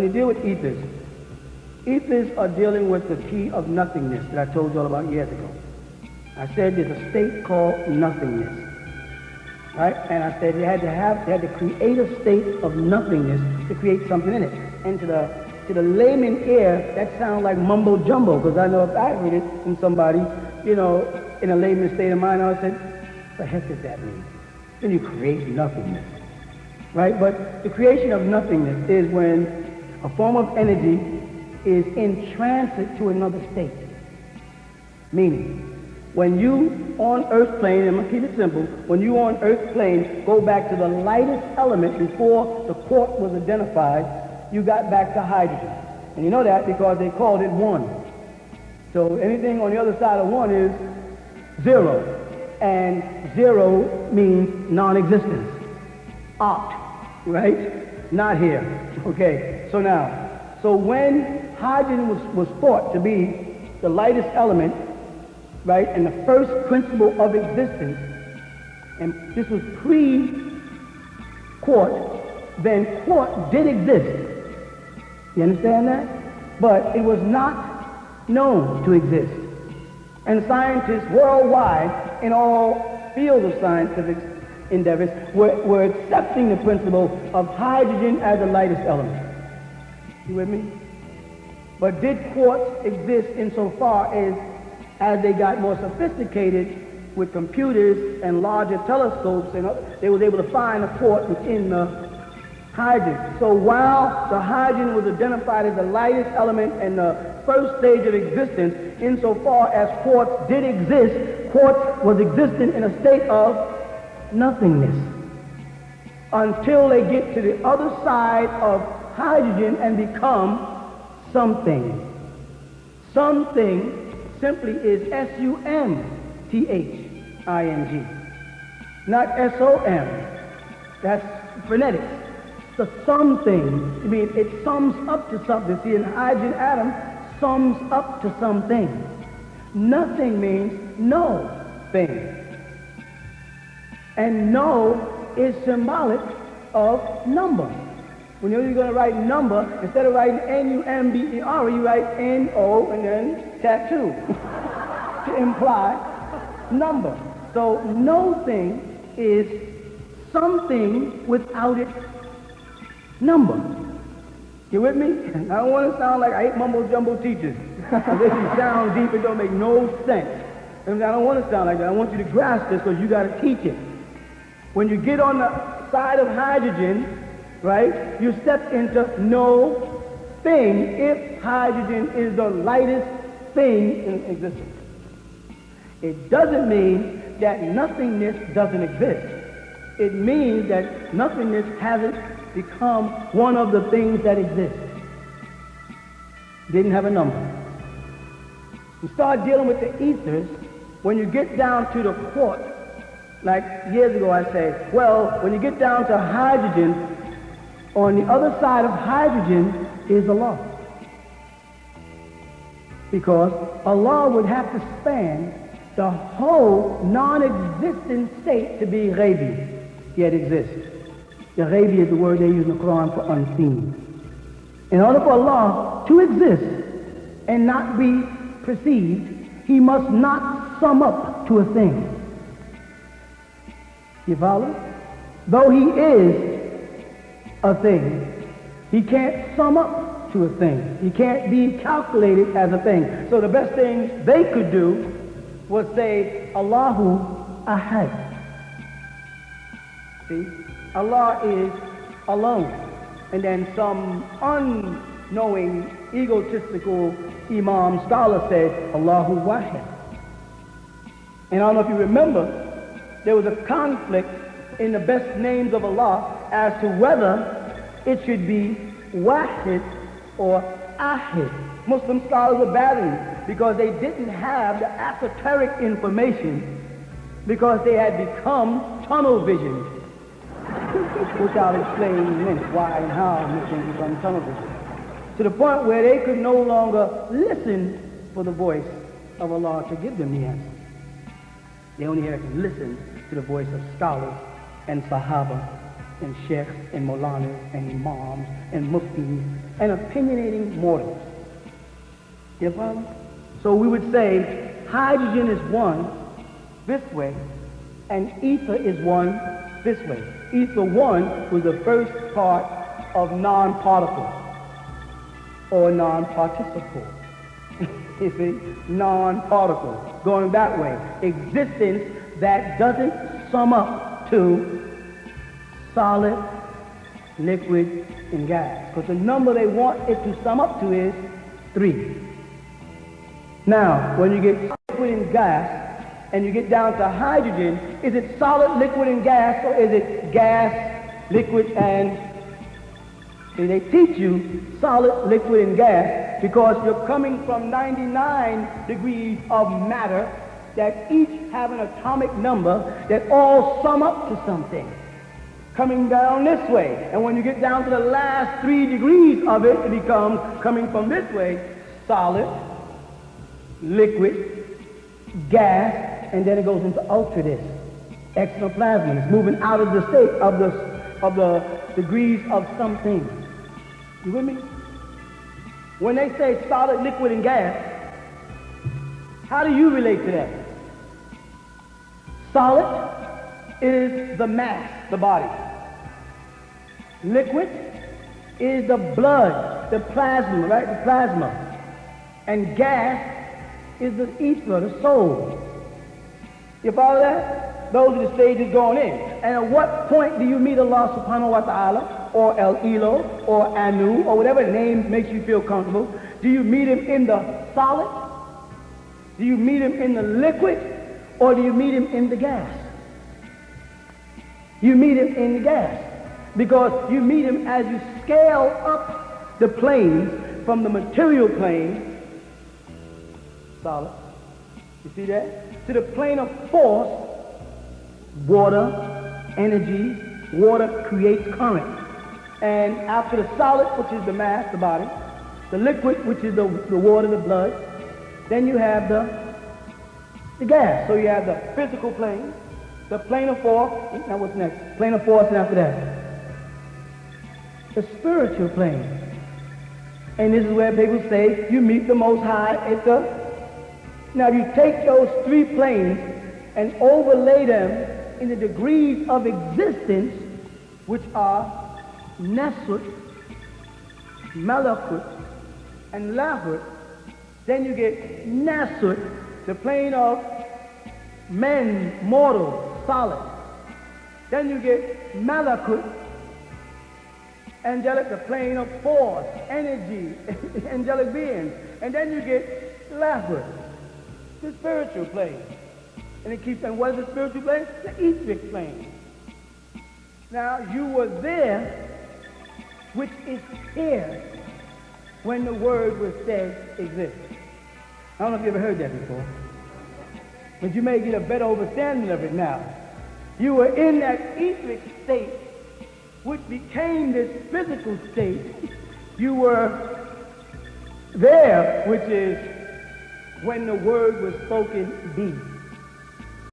when you deal with ethers, ethers are dealing with the key of nothingness that I told you all about years ago. I said there's a state called nothingness, right? And I said they had to create a state of nothingness to create something in it. And to the layman ear, that sounds like mumbo jumbo, because I know if I heard it from somebody, in a layman state of mind, I would say, what the heck does that mean? Then you create nothingness, right? But the creation of nothingness is when a form of energy is in transit to another state. Meaning, when you on earth plane, and I'm going to keep it simple, when you on earth plane go back to the lightest element before the quartz was identified, you got back to hydrogen. And you know that because they called it one. So anything on the other side of one is zero. And zero means non-existence. Art, right? Not here. Okay, so when hydrogen was thought to be the lightest element, right, and the first principle of existence, and this was pre-quartz, then quartz did exist. You understand that? But it was not known to exist. And scientists worldwide, in all fields of scientific endeavors, were accepting the principle of hydrogen as the lightest element. You with me? But did quartz exist insofar as they got more sophisticated with computers and larger telescopes, and they was able to find a quartz within the hydrogen. So while the hydrogen was identified as the lightest element and the first stage of existence, insofar as quartz did exist, quartz was existent in a state of nothingness until they get to the other side of hydrogen and become something. Something simply is S-U-M-T-H-I-N-G, not S-O-M. That's phonetics. The something, I mean, it sums up to something. See, an hydrogen atom sums up to something. Nothing means no thing. And no is symbolic of number. When you're going to write number, instead of writing N-U-M-B-E-R, you write N-O and then tattoo to imply number. So no thing is something without its number. You with me? I don't want to sound like I hate mumbo-jumbo teachers. This sound deep, it don't make no sense. And I don't want to sound like that. I want you to grasp this because you got to teach it. When you get on the side of hydrogen, right, you step into no thing if hydrogen is the lightest thing in existence. It doesn't mean that nothingness doesn't exist. It means that nothingness hasn't become one of the things that exist. Didn't have a number. You start dealing with the ethers, when you get down to the quartz, like years ago I say, well, when you get down to hydrogen, on the other side of hydrogen is Allah. Because Allah would have to span the whole non-existent state to be ghaibi, yet exists. The ghaibi is the word they use in the Quran for unseen. In order for Allah to exist and not be perceived, he must not sum up to a thing. You follow? Though he is a thing, he can't sum up to a thing. He can't be calculated as a thing. So the best thing they could do was say, Allahu Ahad. See? Allah is alone. And then some unknowing, egotistical imam scholar said, Allahu Wahid. And I don't know if you remember, there was a conflict in the best names of Allah as to whether it should be Wahid or Ahid. Muslim scholars were battling because they didn't have the esoteric information, because they had become tunnel vision, which I'll explain in a minute why and how Muslims become tunnel vision, to the point where they could no longer listen for the voice of Allah to give them the answer. They only had to listen to the voice of scholars and Sahaba and Sheikhs and Molanas and Imams and Muftis and opinionating mortals. You follow? So we would say hydrogen is one this way, and ether is one this way. Ether 1 was the first part of non-particle or non-participle. You see, non-particle, going that way. Existence that doesn't sum up to solid, liquid, and gas. Because the number they want it to sum up to is 3. Now, when you get liquid and gas, and you get down to hydrogen, is it solid, liquid, and gas, or is it gas, liquid, and... See, they teach you solid, liquid, and gas because you're coming from 99 degrees of matter that each have an atomic number that all sum up to something. Coming down this way. And when you get down to the last 3 degrees of it, it becomes, coming from this way, solid, liquid, gas, and then it goes into ultra this, exoplasm. It's moving out of the state of the degrees of something. You with me? When they say solid, liquid, and gas, how do you relate to that? Solid is the mass, the body. Liquid is the blood, the plasma, right? The plasma. And gas is the ether, the soul. You follow that? Those are the stages going in. And at what point do you meet Allah subhanahu wa ta'ala, or El Elo, or Anu, or whatever name makes you feel comfortable? Do you meet him in the solid? Do you meet him in the liquid? Or do you meet him in the gas? You meet him in the gas. Because you meet him as you scale up the planes from the material plane, solid, you see that? To the plane of force, water, energy, water creates current. And after the solid, which is the mass, the body, the liquid, which is the water, the blood, then you have the gas. So you have the physical plane, the plane of force, now what's next? Plane of force, and after that, the spiritual plane. And this is where people say you meet the Most High at the... Now, if you take those 3 planes and overlay them in the degrees of existence, which are Nesut, Malakut, and Lahut, then you get Nasut, the plane of men, mortal, solid. Then you get Malakut, angelic, the plane of force, energy, angelic beings. And then you get Lahut, the spiritual plane. And it keeps saying, what is the spiritual plane? The etheric plane. Now, you were there, which is here, when the word was said exists. I don't know if you ever heard that before, but you may get a better understanding of it now. You were in that etheric state, which became this physical state. You were there, which is when the word was spoken be.